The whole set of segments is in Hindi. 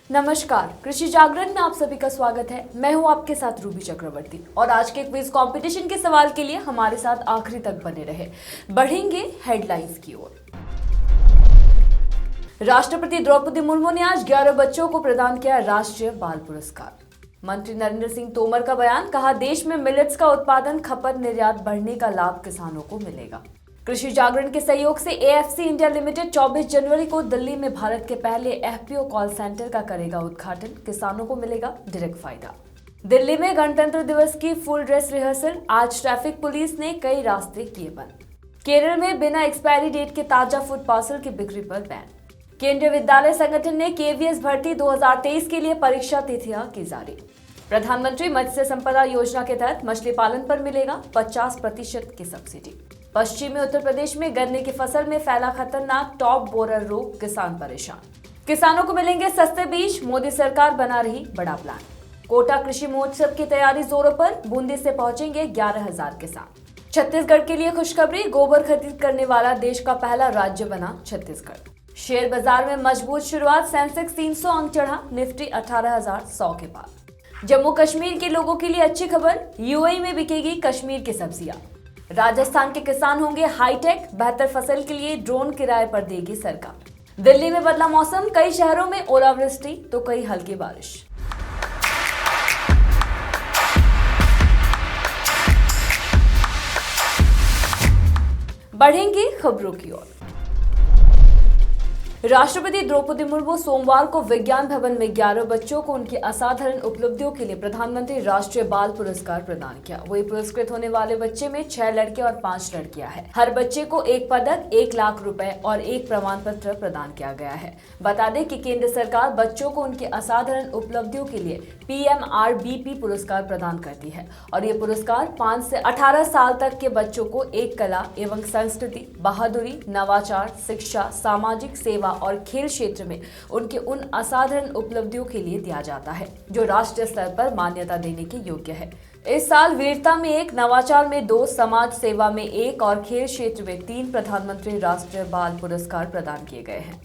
नमस्कार, कृषि जागरण में आप सभी का स्वागत है। मैं हूं आपके साथ रूबी चक्रवर्ती और आज के क्विज कंपटीशन के सवाल के लिए हमारे साथ आखिरी तक बने रहे। बढ़ेंगे हेडलाइंस की ओर। राष्ट्रपति द्रौपदी मुर्मू ने आज 11 बच्चों को प्रदान किया राष्ट्रीय बाल पुरस्कार। मंत्री नरेंद्र सिंह तोमर का बयान, कहा देश में मिलेट्स का उत्पादन, खपत, निर्यात बढ़ने का लाभ किसानों को मिलेगा। कृषि जागरण के सहयोग से एएफसी इंडिया लिमिटेड 24 जनवरी को दिल्ली में भारत के पहले एफपीओ कॉल सेंटर का करेगा उद्घाटन, किसानों को मिलेगा डायरेक्ट फायदा। दिल्ली में गणतंत्र दिवस की फुल ड्रेस रिहर्सल, आज ट्रैफिक पुलिस ने कई रास्ते किए बंद। केरल में बिना एक्सपायरी डेट के ताजा फूड पार्सल की बिक्री पर बैन। केंद्रीय विद्यालय संगठन ने केवीएस भर्ती 2023 के लिए परीक्षा तिथियां की जारी। प्रधानमंत्री मत्स्य संपदा योजना के तहत मछली पालन पर मिलेगा 50% की सब्सिडी। पश्चिमी उत्तर प्रदेश में गन्ने की फसल में फैला खतरनाक टॉप बोरर रोग, किसान परेशान। किसानों को मिलेंगे सस्ते बीज, मोदी सरकार बना रही बड़ा प्लान। कोटा कृषि महोत्सव की तैयारी जोरों पर, बूंदी से पहुंचेंगे 11,000 किसान। छत्तीसगढ़ के लिए खुशखबरी, गोबर खरीद करने वाला देश का पहला राज्य बना छत्तीसगढ़। शेयर बाजार में मजबूत शुरुआत, सेंसेक्स 300 अंक चढ़ा, निफ्टी 18,100 के पार। जम्मू कश्मीर के लोगों के लिए अच्छी खबर, यूएई में बिकेगी कश्मीर की सब्जियां। राजस्थान के किसान होंगे हाईटेक, बेहतर फसल के लिए ड्रोन किराए पर देगी सरकार। दिल्ली में बदला मौसम, कई शहरों में ओलावृष्टि तो कई हल्की बारिश। बढ़ेंगे खबरों की ओर। राष्ट्रपति द्रौपदी मुर्मू सोमवार को विज्ञान भवन में 11 बच्चों को उनकी असाधारण उपलब्धियों के लिए प्रधानमंत्री राष्ट्रीय बाल पुरस्कार प्रदान किया। वही पुरस्कृत होने वाले बच्चे में 6 लड़के और 5 लड़कियां हैं। हर बच्चे को एक पदक, 1 लाख रुपए और एक प्रमाण पत्र प्रदान किया गया है। बता दें कि केंद्र सरकार बच्चों को उनकी असाधारण उपलब्धियों के लिए पीएमआरबीपी पुरस्कार प्रदान करती है और ये पुरस्कार 5 से 18 साल तक के बच्चों को एक कला एवं संस्कृति, बहादुरी, नवाचार, शिक्षा, सामाजिक सेवा और खेल क्षेत्र में उनके उन असाधारण उपलब्धियों के लिए दिया जाता है जो राष्ट्रीय स्तर पर मान्यता देने के योग्य है। इस साल वीरता में 1, नवाचार में 2, समाज सेवा में 1 और खेल क्षेत्र में 3 प्रधानमंत्री राष्ट्रीय बाल पुरस्कार प्रदान किए गए हैं।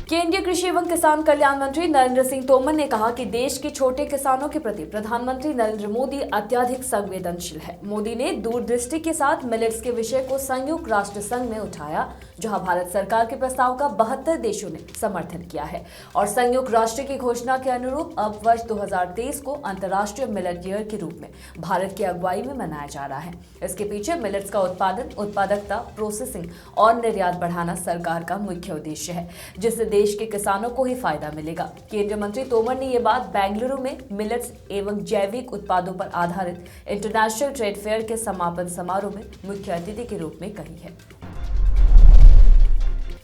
केंद्रीय कृषि एवं किसान कल्याण मंत्री नरेंद्र सिंह तोमर ने कहा कि देश के छोटे किसानों के प्रति प्रधानमंत्री नरेंद्र मोदी अत्यधिक संवेदनशील है। मोदी ने दूरदृष्टि के साथ मिलेट्स के विषय को संयुक्त राष्ट्र संघ में उठाया, जहां भारत सरकार के प्रस्ताव का 72 देशों ने समर्थन किया है और संयुक्त राष्ट्र की घोषणा के अनुरूप अब वर्ष 2023 को अंतर्राष्ट्रीय मिलेट ईयर के रूप में भारत की अगुवाई में मनाया जा रहा है। इसके पीछे मिलेट्स का उत्पादन, उत्पादकता, प्रोसेसिंग और निर्यात बढ़ाना सरकार का मुख्य उद्देश्य है, जिससे देश के किसानों को ही फायदा मिलेगा। केंद्रीय मंत्री तोमर ने ये बात बेंगलुरु में मिलेट्स एवं जैविक उत्पादों पर आधारित इंटरनेशनल ट्रेड फेयर के समापन समारोह में मुख्य अतिथि के रूप में कही है।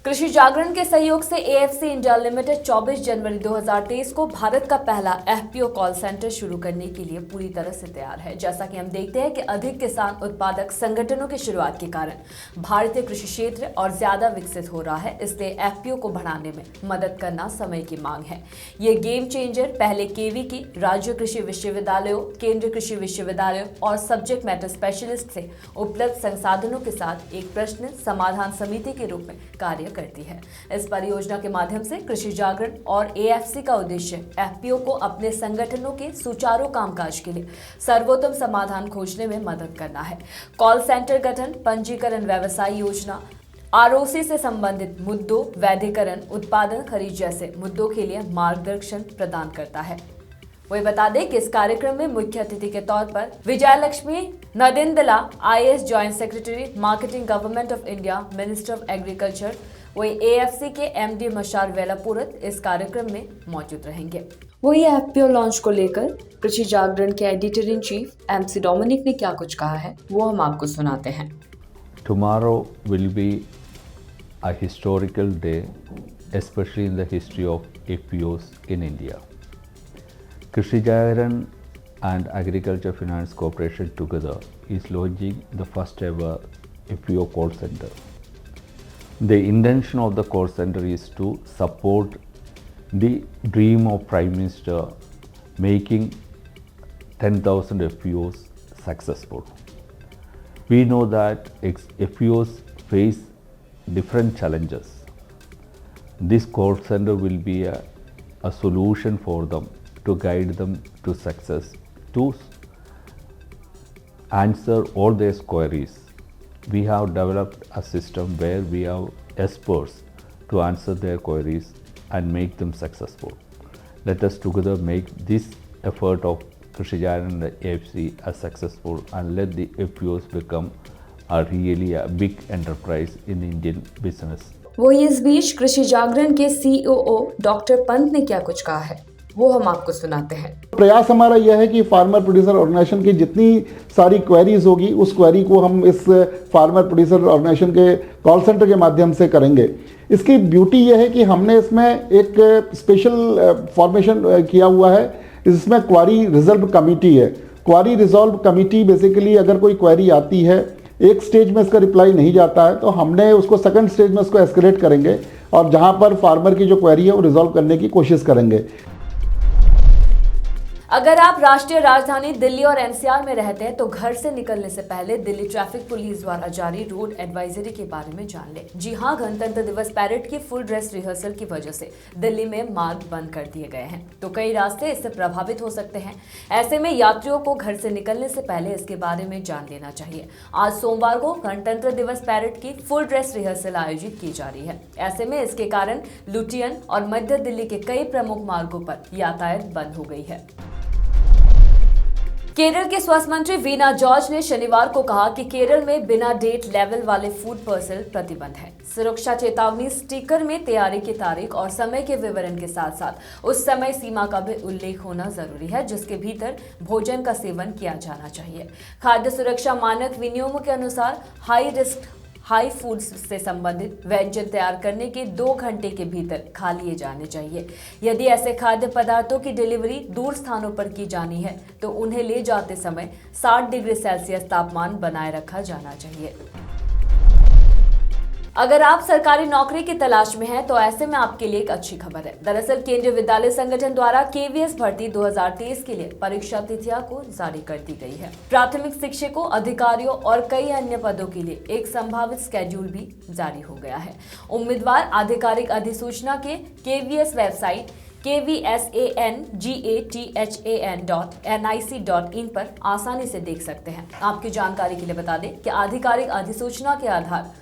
कृषि जागरण के सहयोग से एएफसी इंडिया लिमिटेड 24 जनवरी 2023 को भारत का पहला एफपीओ कॉल सेंटर शुरू करने के लिए पूरी तरह से तैयार है। जैसा कि हम देखते हैं कि अधिक किसान उत्पादक संगठनों की शुरुआत के कारण भारतीय कृषि क्षेत्र और ज्यादा विकसित हो रहा है, इसलिए एफपीओ को बढ़ाने में मदद करना समय की मांग है। ये गेम चेंजर पहले केवीकी, राज्य कृषि विश्वविद्यालयों, केंद्रीय कृषि विश्वविद्यालयों और सब्जेक्ट मैटर स्पेशलिस्ट से उपलब्ध संसाधनों के साथ एक प्रश्न समाधान समिति के रूप में कार्य करती है। इस परियोजना के माध्यम से कृषि जागरण और एएफसी का उद्देश्य एफपीओ को अपने संगठनों के सुचारू कामकाज के लिए सर्वोत्तम समाधान खोजने में मदद करना है। कॉल सेंटर गठन, पंजीकरण, व्यवसाय योजना, आरओसी से संबंधित मुद्दों, वैधीकरण, उत्पादन, खरीद जैसे मुद्दों के लिए मार्गदर्शन प्रदान करता है। वही बता दें कि इस कार्यक्रम में मुख्य अतिथि के तौर पर Vijayalakshmi Nadindla, IAS joint secretary marketing, government of India, minister of agriculture, वही एएफसी के एमडी मशार वेलापुरत इस कार्यक्रम में मौजूद रहेंगे। वही एफपीओ लॉन्च को लेकर कृषि जागरण के editor in chief MC Dominic ने क्या कुछ कहा है, वो हम आपको सुनाते हैं। Tomorrow will be a historical day, especially in the history of FPOs in India. Krishi Jagaran and Agriculture Finance Corporation together is launching the first ever FPO call center. The intention of the call center is to support the dream of Prime Minister making 10,000 FPOs successful. We know that FPOs face different challenges. This call center will be a solution for them to guide them to success, to answer all their queries. We have developed a system where we have experts to answer their queries and make them successful. Let us together make this effort of Krishi Jayaran and the AFC as successful, and let the FPOs become a big enterprise in Indian business. वही इस बीच कृषि जागरण के COO डॉक्टर पंत ने क्या कुछ कहा है वो हम आपको सुनाते हैं। प्रयास हमारा यह है कि फार्मर प्रोड्यूसर ऑर्गेनाइजेशन की जितनी सारी क्वेरीज होगी उस क्वेरी को हम इस फार्मर प्रोड्यूसर ऑर्गेनाइजेशन के कॉल सेंटर के माध्यम से करेंगे। इसकी ब्यूटी यह है कि हमने इसमें एक स्पेशल फॉर्मेशन किया हुआ है, इसमें क्वेरी रिजॉल्व कमेटी है। क्वेरी रिजॉल्व कमेटी बेसिकली अगर कोई क्वेरी आती है, एक स्टेज में इसका रिप्लाई नहीं जाता है तो हमने उसको सेकंड स्टेज में उसको एस्केलेट करेंगे और जहां पर फार्मर की जो क्वेरी है वो रिजॉल्व करने की कोशिश करेंगे। अगर आप राष्ट्रीय राजधानी दिल्ली और NCR में रहते हैं तो घर से निकलने से पहले दिल्ली ट्रैफिक पुलिस द्वारा जारी रोड एडवाइजरी के बारे में जान लें। जी हां, गणतंत्र दिवस पैरेड की फुल ड्रेस रिहर्सल की वजह से दिल्ली में मार्ग बंद कर दिए गए हैं, तो कई रास्ते इससे प्रभावित हो सकते हैं। ऐसे में यात्रियों को घर से निकलने से पहले इसके बारे में जान लेना चाहिए। आज सोमवार को गणतंत्र दिवस पैरेड की फुल ड्रेस रिहर्सल आयोजित की जा रही है। ऐसे में इसके कारण लुटियन और मध्य दिल्ली के कई प्रमुख मार्गों पर यातायात बंद हो गई है। केरल के स्वास्थ्य मंत्री वीना जॉर्ज ने शनिवार को कहा कि केरल में बिना डेट लेवल वाले फूड पार्सल प्रतिबंध है। सुरक्षा चेतावनी स्टिकर में तैयारी की तारीख और समय के विवरण के साथ साथ उस समय सीमा का भी उल्लेख होना जरूरी है जिसके भीतर भोजन का सेवन किया जाना चाहिए। खाद्य सुरक्षा मानक विनियमों के अनुसार हाई रिस्क हाई फूड्स से संबंधित व्यंजन तैयार करने के 2 घंटे के भीतर खा लिए जाने चाहिए। यदि ऐसे खाद्य पदार्थों की डिलीवरी दूर स्थानों पर की जानी है तो उन्हें ले जाते समय 60 डिग्री सेल्सियस तापमान बनाए रखा जाना चाहिए। अगर आप सरकारी नौकरी की तलाश में हैं तो ऐसे में आपके लिए एक अच्छी खबर है। दरअसल केंद्रीय विद्यालय संगठन द्वारा KVS भर्ती 2023 के लिए परीक्षा तिथियां को जारी कर दी गई है। प्राथमिक शिक्षकों, अधिकारियों और कई अन्य पदों के लिए एक संभावित स्केड्यूल भी जारी हो गया है। उम्मीदवार आधिकारिक अधिसूचना के KVS वेबसाइट kvsangatan.nic.in पर आसानी से देख सकते हैं। आपकी जानकारी के लिए बता दें कि आधिकारिक अधिसूचना के आधार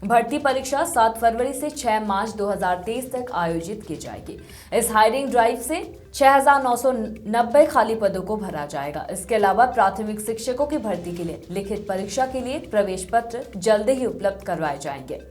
भर्ती परीक्षा 7 फरवरी से 6 मार्च 2023 तक आयोजित की जाएगी। इस हायरिंग ड्राइव से 6,990 खाली पदों को भरा जाएगा। इसके अलावा प्राथमिक शिक्षकों की भर्ती के लिए लिखित परीक्षा के लिए प्रवेश पत्र जल्द ही उपलब्ध करवाए जाएंगे।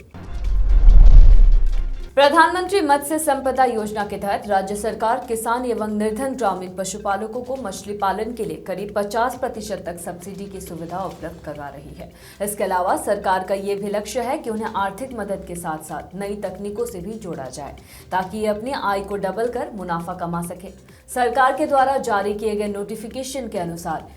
प्रधानमंत्री मत्स्य संपदा योजना के तहत राज्य सरकार किसान एवं निर्धन ग्रामीण पशुपालकों को मछली पालन के लिए करीब 50% तक सब्सिडी की सुविधा उपलब्ध करवा रही है। इसके अलावा सरकार का ये भी लक्ष्य है कि उन्हें आर्थिक मदद के साथ साथ नई तकनीकों से भी जोड़ा जाए ताकि ये अपनी आय को डबल कर मुनाफा कमा सके। सरकार के द्वारा जारी किए गए नोटिफिकेशन के अनुसार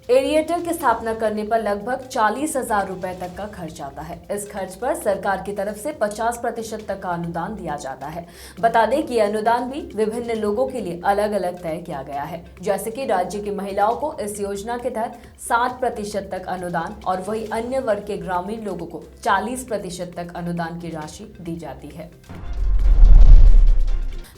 एरिएटर की स्थापना करने पर लगभग 40,000 रुपए तक का खर्च आता है। इस खर्च पर सरकार की तरफ से 50% तक का अनुदान दिया जाता है। बता दें कि अनुदान भी विभिन्न लोगों के लिए अलग अलग तय किया गया है, जैसे कि राज्य की महिलाओं को इस योजना के तहत 60% तक अनुदान और वही अन्य वर्ग के ग्रामीण लोगों को 40% तक अनुदान की राशि दी जाती है।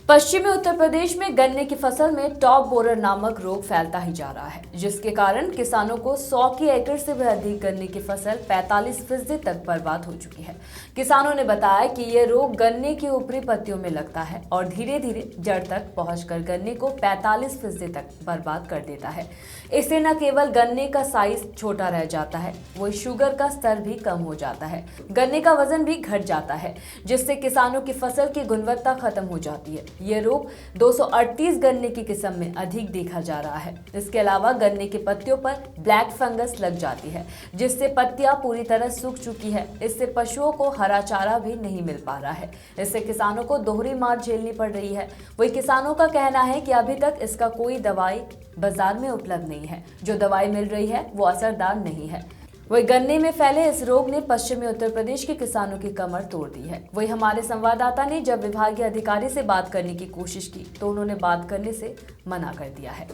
पश्चिमी उत्तर प्रदेश में गन्ने की फसल में टॉप बोरर नामक रोग फैलता ही जा रहा है, जिसके कारण किसानों को 100 की एकड़ से भी अधिक गन्ने की फसल 45% तक बर्बाद हो चुकी है। किसानों ने बताया कि यह रोग गन्ने की ऊपरी पत्तियों में लगता है और धीरे धीरे जड़ तक पहुंचकर गन्ने को 45% तक बर्बाद कर देता है। इससे न केवल गन्ने का साइज छोटा रह जाता है, वही शुगर का स्तर भी कम हो जाता है, गन्ने का वजन भी घट जाता है, जिससे किसानों की फसल की गुणवत्ता खत्म हो जाती है। ये रोग 238 गन्ने की किस्म में अधिक देखा जा रहा है। इसके अलावा गन्ने की पत्तियों पर ब्लैक फंगस लग जाती है, जिससे पत्तियां पूरी तरह सूख चुकी है। इससे पशुओं को हरा चारा भी नहीं मिल पा रहा है। इससे किसानों को दोहरी मार झेलनी पड़ रही है। वही किसानों का कहना है कि अभी तक इसका कोई दवाई बाजार में उपलब्ध नहीं है। जो दवाई मिल रही है वो असरदार नहीं है। वही गन्ने में फैले इस रोग ने पश्चिमी उत्तर प्रदेश के किसानों की कमर तोड़ दी है। वही हमारे संवाददाता ने जब विभागीय अधिकारी से बात करने की कोशिश की तो उन्होंने बात करने से मना कर दिया है।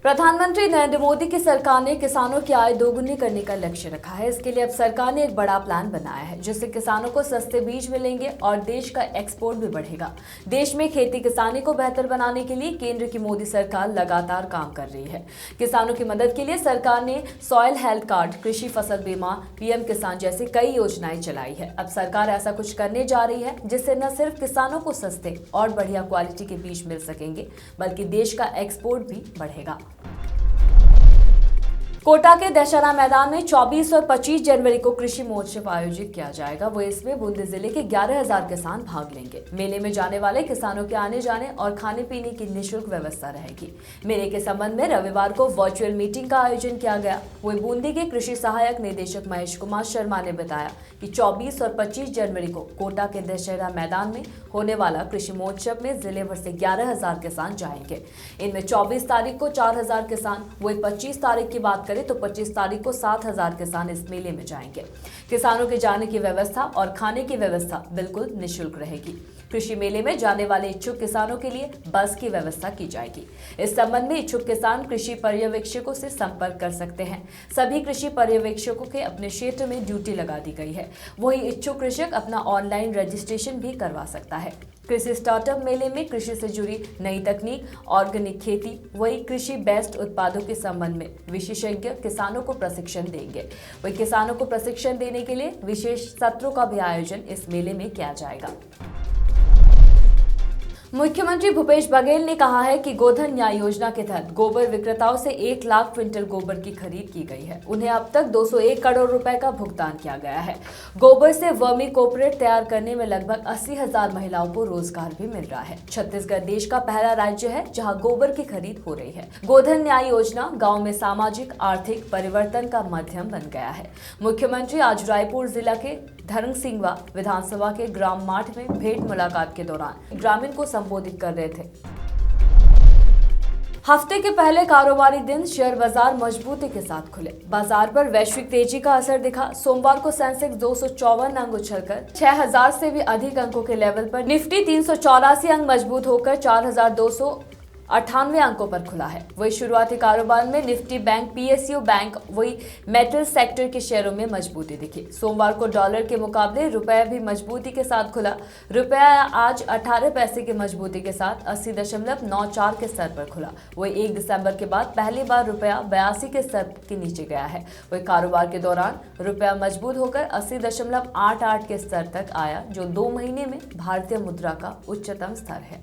प्रधानमंत्री नरेंद्र मोदी की सरकार ने किसानों की आय दोगुनी करने का लक्ष्य रखा है। इसके लिए अब सरकार ने एक बड़ा प्लान बनाया है, जिससे किसानों को सस्ते बीज मिलेंगे और देश का एक्सपोर्ट भी बढ़ेगा। देश में खेती किसानी को बेहतर बनाने के लिए केंद्र की मोदी सरकार लगातार काम कर रही है। किसानों की मदद के लिए सरकार ने सॉइल हेल्थ कार्ड, कृषि फसल बीमा, पीएम किसान जैसी कई योजनाएं चलाई है। अब सरकार ऐसा कुछ करने जा रही है जिससे न सिर्फ किसानों को सस्ते और बढ़िया क्वालिटी के बीज मिल सकेंगे, बल्कि देश का एक्सपोर्ट भी बढ़ेगा। कोटा के दशहरा मैदान में 24 और 25 जनवरी को कृषि महोत्सव आयोजित किया जाएगा। वो इसमें बूंदी जिले के 11,000 किसान भाग लेंगे। मेले में जाने वाले किसानों के आने जाने और खाने पीने की निःशुल्क व्यवस्था रहेगी। मेले के संबंध में रविवार को वर्चुअल मीटिंग का आयोजन किया गया। वहीं बूंदी के कृषि सहायक निदेशक महेश कुमार शर्मा ने बताया कि 24 और 25 जनवरी को कोटा के दशहरा मैदान में होने वाला कृषि महोत्सव में जिले भर से 11,000 किसान जाएंगे। इनमें 24 तारीख को 4,000 किसान, वही 25 तारीख की बात करें तो 25 तारीख को 7,000 किसान इस मेले में जाएंगे। किसानों के जाने की व्यवस्था और खाने की व्यवस्था बिल्कुल निःशुल्क रहेगी। कृषि मेले में जाने वाले इच्छुक किसानों के लिए बस की व्यवस्था की जाएगी। इस संबंध में इच्छुक किसान कृषि पर्यवेक्षकों से संपर्क कर सकते हैं। सभी कृषि पर्यवेक्षकों के अपने क्षेत्र में ड्यूटी लगा दी गई है। वहीं इच्छुक कृषक अपना ऑनलाइन रजिस्ट्रेशन भी करवा सकता है। कृषि स्टार्टअप मेले में कृषि से जुड़ी नई तकनीक, ऑर्गेनिक खेती, वही कृषि बेस्ट उत्पादों के संबंध में विशेषज्ञ किसानों को प्रशिक्षण देंगे। वही किसानों को प्रशिक्षण देने के लिए विशेष सत्रों का भी आयोजन इस मेले में किया जाएगा। मुख्यमंत्री भूपेश बघेल ने कहा है कि गोधन न्याय योजना के तहत गोबर विक्रेताओं से 1 लाख क्विंटल गोबर की खरीद की गई है। उन्हें अब तक 201 करोड़ रुपए का भुगतान किया गया है। गोबर से वर्मी कोऑपरेट तैयार करने में लगभग 80,000 महिलाओं को रोजगार भी मिल रहा है। छत्तीसगढ़ देश का पहला राज्य है जहां गोबर की खरीद हो रही है। गोधन न्याय योजना गाँव में सामाजिक आर्थिक परिवर्तन का माध्यम बन गया है। मुख्यमंत्री आज रायपुर जिला के धरमसिंगवा विधानसभा के ग्राम माठ में भेंट मुलाकात के दौरान ग्रामीण को संबोधित कर रहे थे। हफ्ते के पहले कारोबारी दिन शेयर बाजार मजबूती के साथ खुले। बाजार पर वैश्विक तेजी का असर दिखा। सोमवार को सेंसेक्स 254 अंक उछलकर 6,000 से भी अधिक अंकों के लेवल पर, निफ्टी 384 अंक मजबूत होकर 4,298 अंकों पर खुला है। वही शुरुआती कारोबार में निफ्टी बैंक, पीएसयू बैंक, वही मेटल सेक्टर के शेयरों में मजबूती दिखी। सोमवार को डॉलर के मुकाबले रुपया भी मजबूती के साथ खुला। रुपया आज 18 पैसे की मजबूती के साथ 80.94 के स्तर पर खुला। वही 1 दिसंबर के बाद पहली बार रुपया 82 के स्तर के नीचे गया है। वही कारोबार के दौरान रुपया मजबूत होकर 80.88 के स्तर तक आया, जो 2 महीने में भारतीय मुद्रा का उच्चतम स्तर है।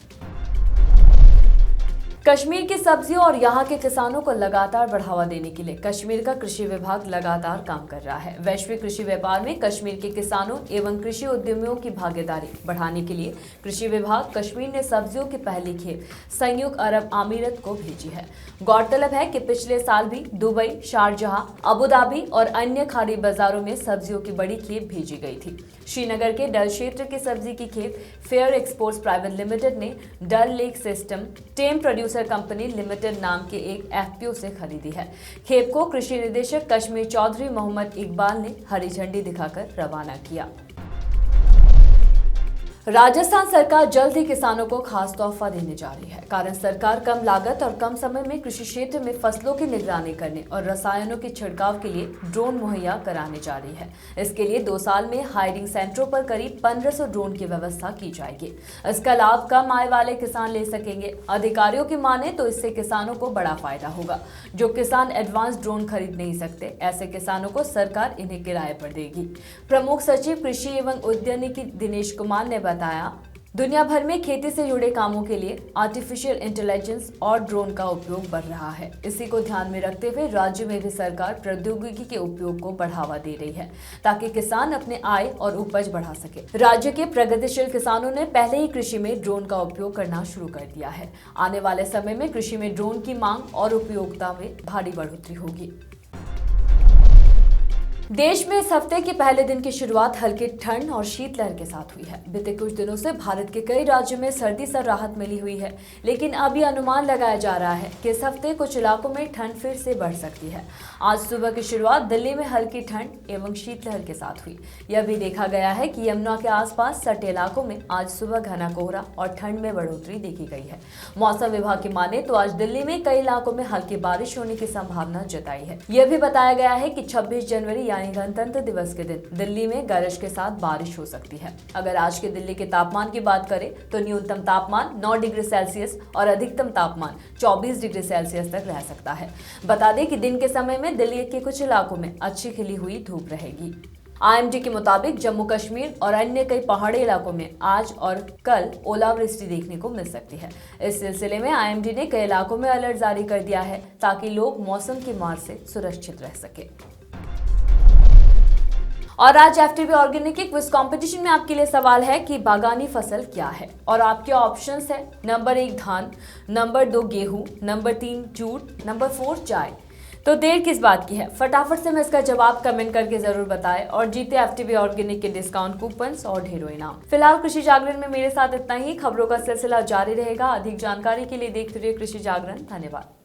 कश्मीर की सब्जियों और यहाँ के किसानों को लगातार बढ़ावा देने के लिए कश्मीर का कृषि विभाग लगातार काम कर रहा है। वैश्विक कृषि व्यापार में कश्मीर के किसानों एवं कृषि उद्यमियों की भागीदारी बढ़ाने के लिए कृषि विभाग कश्मीर ने सब्जियों की पहली खेप संयुक्त अरब अमीरात को भेजी है। गौरतलब है कि पिछले साल भी दुबई, शारजहां, अबू धाबी और अन्य खाड़ी बाजारों में सब्जियों की बड़ी खेप भेजी गई थी। श्रीनगर के डल क्षेत्र की सब्जी की खेप फेयर एक्सपोर्ट्स प्राइवेट लिमिटेड ने डल लेक सिस्टम टेम प्रोड्यूसर कंपनी लिमिटेड नाम के एक एफपीओ से खरीदी है। खेप को कृषि निदेशक कश्मीर चौधरी मोहम्मद इकबाल ने हरी झंडी दिखाकर रवाना किया। राजस्थान सरकार जल्द ही किसानों को खास तोहफा देने जा रही है। कारण सरकार कम लागत और कम समय में कृषि क्षेत्र में फसलों की निगरानी करने और रसायनों के छिड़काव के लिए ड्रोन मुहैया कराने जा रही है। इसके लिए 2 साल में हायरिंग सेंटरों पर करीब 1500 ड्रोन की व्यवस्था की जाएगी। इसका लाभ कम आय वाले किसान ले सकेंगे। अधिकारियों की माने तो इससे किसानों को बड़ा फायदा होगा। जो किसान एडवांस ड्रोन खरीद नहीं सकते, ऐसे किसानों को सरकार इन्हें किराए पर देगी। प्रमुख सचिव कृषि एवं उद्यानिकी दिनेश कुमार ने बताया, दुनिया भर में खेती से जुड़े कामों के लिए आर्टिफिशियल इंटेलिजेंस और ड्रोन का उपयोग बढ़ रहा है। इसी को ध्यान में रखते हुए राज्य में भी सरकार प्रौद्योगिकी के उपयोग को बढ़ावा दे रही है, ताकि किसान अपने आय और उपज बढ़ा सके। राज्य के प्रगतिशील किसानों ने पहले ही कृषि में ड्रोन का उपयोग करना शुरू कर दिया है। आने वाले समय में कृषि में ड्रोन की मांग और उपयोगिता में भारी बढ़ोतरी होगी। देश में इस हफ्ते के पहले दिन की शुरुआत हल्की ठंड और शीतलहर के साथ हुई है। बीते कुछ दिनों से भारत के कई राज्यों में सर्दी से राहत मिली हुई है, लेकिन अब यह अनुमान लगाया जा रहा है कि इस हफ्ते कुछ इलाकों में ठंड फिर से बढ़ सकती है। आज सुबह की शुरुआत दिल्ली में हल्की ठंड एवं शीतलहर के साथ हुई। यह भी देखा गया है कि यमुना के आसपास सटे इलाकों में आज सुबह घना कोहरा और ठंड में बढ़ोतरी देखी गई है। मौसम विभाग की माने तो आज दिल्ली में कई इलाकों में हल्की बारिश होने की संभावना जताई है। यह भी बताया गया है कि 26 जनवरी यानी गणतंत्र दिवस के दिन दिल्ली में गरज के साथ बारिश हो सकती है। अगर आज के दिल्ली के तापमान की बात करें तो न्यूनतम तापमान 9 डिग्री सेल्सियस और अधिकतम तापमान 24 डिग्री सेल्सियस तक रह सकता है। बता दें कि दिन के समय में दिल्ली के कुछ इलाकों में अच्छी खिली हुई धूप रहेगी। IMD के मुताबिक जम्मू कश्मीर और अन्य कई पहाड़ी इलाकों में आज और कल ओलावृष्टि देखने को मिल सकती है। इस सिलसिले में IMD ने कई इलाकों में अलर्ट जारी कर दिया है ताकि लोग मौसम की मार से सुरक्षित रह सके। और आज FTV ऑर्गेनिक के क्विज कंपटीशन में आपके लिए सवाल है कि बागानी फसल क्या है और आपके ऑप्शंस है नंबर 1 धान, नंबर 2 गेहूं, नंबर 3 जूट, नंबर 4 चाय। तो देर किस बात की है, फटाफट से मैं इसका जवाब कमेंट करके जरूर बताएं और जीते FTV ऑर्गेनिक के डिस्काउंट कूपन्स और ढेरों इनाम। फिलहाल कृषि जागरण में मेरे साथ इतना ही। खबरों का सिलसिला जारी रहेगा। अधिक जानकारी के लिए देखते रहिए कृषि जागरण। धन्यवाद।